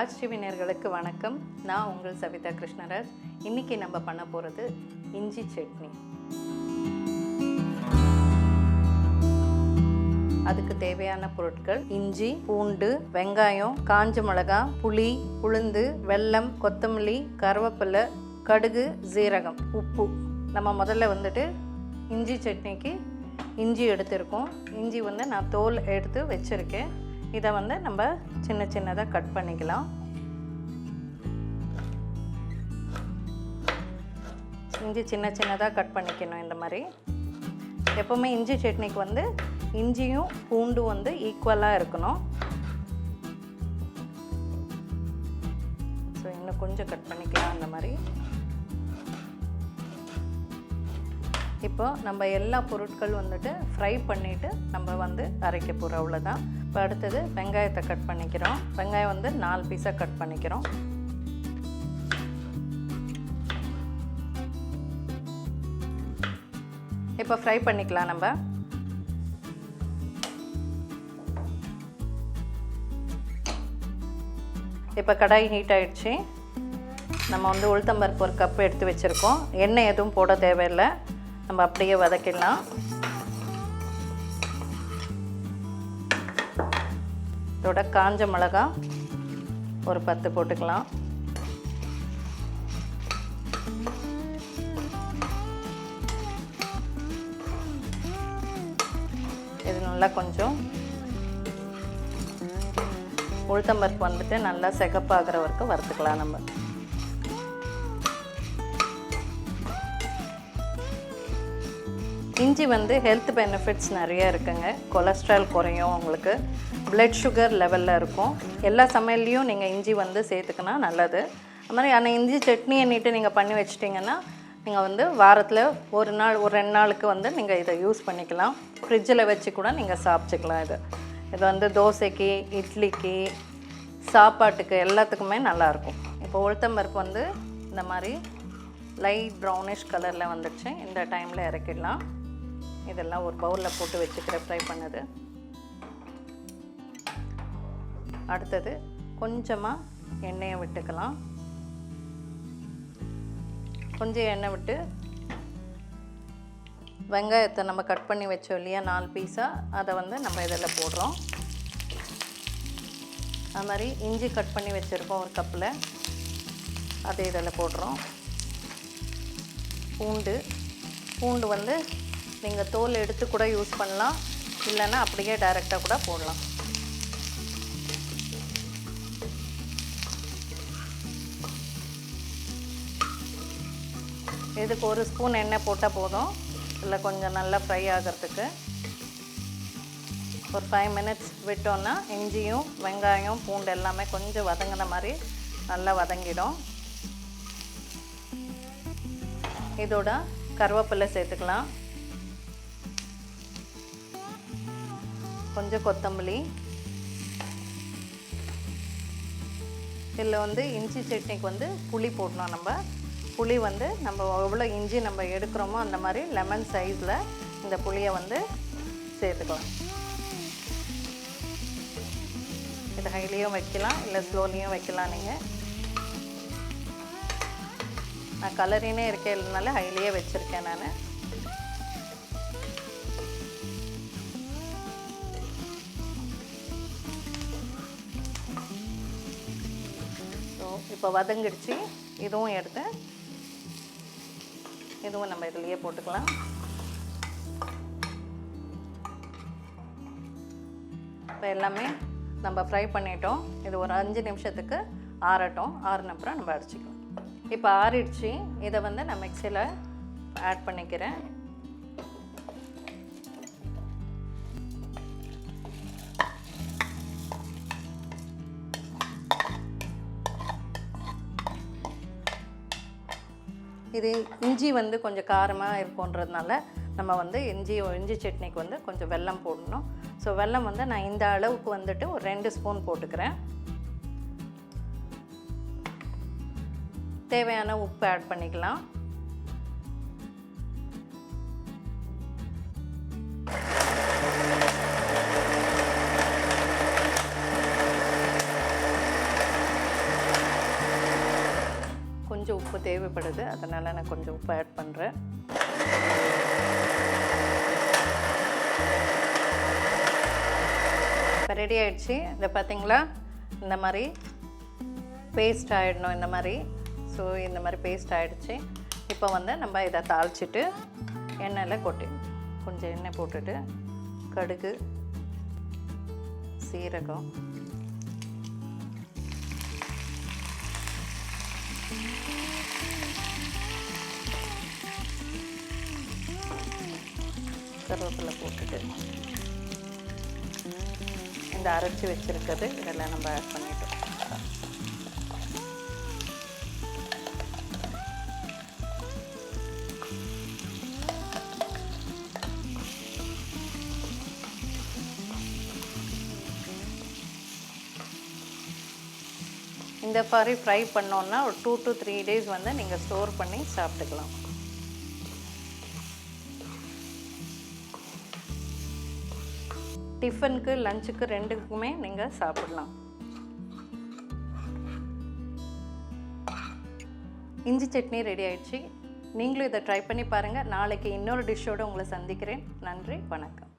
Raj TV நேயர்களுக்கு வணக்கம். நான் உங்கள் சவிதா கிருஷ்ணராஜ். இன்றைக்கி நம்ம பண்ண போகிறது இஞ்சி சட்னி. அதுக்கு தேவையான பொருட்கள் இஞ்சி, பூண்டு, வெங்காயம், காஞ்ச மிளகாய், புளி, உளுந்து, வெல்லம், கொத்தமல்லி, கருவேப்பிலை, கடுகு, ஜீரகம், உப்பு. நம்ம முதல்ல இஞ்சி சட்னிக்கு இஞ்சி எடுத்திருக்கோம். இஞ்சி நான் தோல் எடுத்து வச்சுருக்கேன். இதை நம்ம சின்ன சின்னதாக கட் பண்ணிக்கலாம். இஞ்சி சின்ன சின்னதாக கட் பண்ணிக்கணும். இந்த மாதிரி எப்போவுமே இஞ்சி சட்னிக்கு இஞ்சியும் பூண்டும் ஈக்குவலாக இருக்கணும். ஸோ இன்னும் கொஞ்சம் கட் பண்ணிக்கலாம் அந்த மாதிரி. இப்போ நம்ம எல்லா பொருட்கள் ஃப்ரை பண்ணிவிட்டு நம்ம அரைக்க போகிறோம். அவ்வளோதான். இப்போ அடுத்தது வெங்காயத்தை கட் பண்ணிக்கிறோம். வெங்காயம் 4 பீஸாக கட் பண்ணிக்கிறோம். இப்போ ஃப்ரை பண்ணிக்கலாம் நம்ம. இப்போ கடாய் ஹீட் ஆகிடுச்சு. நம்ம உளுத்தம்பருப்பு 1 கப் எடுத்து வச்சுருக்கோம். எண்ணெய் எதுவும் போட தேவையில்லை. நம்ம அப்படியே வதக்கிடலாம். இதோட காஞ்ச மிளகாய் ஒரு 10 போட்டுக்கலாம். இது நல்லா கொஞ்சம் உளுத்தம்பருப்பு நல்லா சிகப்பாகிற வரைக்கும் வறுத்துக்கலாம் நம்ம. இஞ்சி ஹெல்த் பெனிஃபிட்ஸ் நிறைய இருக்குங்க. கொலஸ்ட்ரால் குறையும், உங்களுக்கு பிளட் சுகர் லெவலில் இருக்கும். எல்லா சமையல்லையும் நீங்கள் இஞ்சி சேர்த்துக்கினா நல்லது. அது மாதிரி ஆனால் இஞ்சி சட்னி எண்ணிட்டு நீங்கள் பண்ணி வச்சிட்டிங்கன்னா நீங்கள் வாரத்தில் ஒரு நாள் ஒரு 2 நாளுக்கு நீங்கள் இதை யூஸ் பண்ணிக்கலாம். ஃப்ரிட்ஜில் வச்சு கூட நீங்கள் சாப்பிட்டுக்கலாம். இது தோசைக்கு, இட்லிக்கு, சாப்பாட்டுக்கு எல்லாத்துக்குமே நல்லாயிருக்கும். இப்போ உளுத்தம்பருப்பு இந்த மாதிரி லைட் ப்ரௌனிஷ் கலரில் வந்துடுச்சு. இந்த டைமில் இறக்கிடலாம். இதெல்லாம் ஒரு பவுலில் போட்டு வச்சுக்கிறேன் ஃப்ரை பண்ணது. அடுத்தது கொஞ்சமாக எண்ணெயை விட்டுக்கலாம். கொஞ்சம் எண்ணெய் விட்டு வெங்காயத்தை நம்ம கட் பண்ணி வச்சோம் இல்லையா 4 பீஸாக, அதை நம்ம இதில் போடுறோம். அது மாதிரி இஞ்சி கட் பண்ணி வச்சுருக்கோம் 1 கப்பில், அதை இதில் போடுறோம். பூண்டு நீங்கள் தோல் எடுத்து கூட யூஸ் பண்ணலாம், இல்லைன்னா அப்படியே டைரெக்டாக கூட போடலாம். இதுக்கு 1 ஸ்பூன் எண்ணெய் போட்டால் போதும். இல்லை கொஞ்சம் நல்லா ஃப்ரை ஆகிறதுக்கு ஒரு 5 மினிட்ஸ் விட்டோன்னா இஞ்சியும் வெங்காயம் பூண்டு எல்லாமே கொஞ்சம் வதங்கின மாதிரி நல்லா வதங்கிடும். இதோட கருவேப்பிலை சேர்த்துக்கலாம். கொஞ்சம் கொத்தமல்லி. இதில் இஞ்சி சட்னிக்கு புளி போடணும். நம்ம புளி நம்ம எவ்வளோ இஞ்சி நம்ம எடுக்கிறோமோ அந்த மாதிரி லெமன் சைஸில் இந்த புளியை சேர்த்துக்கலாம். இது ஹைலியும் வைக்கலாம், இல்லை ஸ்லோலியும் வைக்கலாம். நீங்கள் நான் கலரினே இருக்கேன்னால ஹைலியே வச்சுருக்கேன் நான். ஸோ இப்போ வதங்கிடுச்சு. இதுவும் எடுத்து இதுவும் நம்ம இதுலேயே போட்டுக்கலாம். இப்போ எல்லாமே நம்ம ஃப்ரை பண்ணிட்டோம். இது ஒரு 5 நிமிஷத்துக்கு ஆறட்டும். ஆறின அப்புறம் நம்ம அடிச்சுக்கலாம். இப்போ ஆறிடுச்சு. இதை நான் மிக்சியில் ஆட் பண்ணிக்கிறேன். இது இஞ்சி கொஞ்சம் காரமாக இருக்குன்றதுனால நம்ம இஞ்சி சட்னிக்கு கொஞ்சம் வெல்லம் போடணும். ஸோ வெல்லம் நான் இந்த அளவுக்கு ஒரு 2 ஸ்பூன் போட்டுக்கிறேன். தேவையான உப்பு ஆட் பண்ணிக்கலாம். கொஞ்சம் உப்பு தேவைப்படுது, அதனால் நான் கொஞ்சம் உப்பு ஆட் பண்ணுறேன். இப்போ ரெடி ஆகிடுச்சு. இதை பார்த்தீங்களா, இந்த மாதிரி பேஸ்ட் ஆகிடணும் இந்த மாதிரி. ஸோ இந்த மாதிரி பேஸ்ட் ஆகிடுச்சு. இப்போ வந்து நம்ம இதை தாளிச்சிட்டு எண்ணெயில் கொட்டிடணும். கொஞ்சம் எண்ணெய் போட்டுட்டு கடுகு, சீரகம், கருவேப்பிலை போட்டுட்டு இந்த அரைச்சி வச்சுருக்கிறது இதெல்லாம் நம்ம ஆட் பண்ணிட்டோம். இந்த மாதிரி ஃப்ரை பண்ணோன்னா ஒரு 2 to 3 days வந்து நீங்கள் ஸ்டோர் பண்ணி சாப்பிட்டுக்கலாம். டிஃபனுக்கு, லஞ்சுக்கு ரெண்டுக்குமே நீங்கள் சாப்பிடலாம். இஞ்சி சட்னி ரெடி ஆயிடுச்சு. நீங்களும் இதை ட்ரை பண்ணி பாருங்கள். நாளைக்கு இன்னொரு டிஷ்ஷோடு உங்களை சந்திக்கிறேன். நன்றி, வணக்கம்.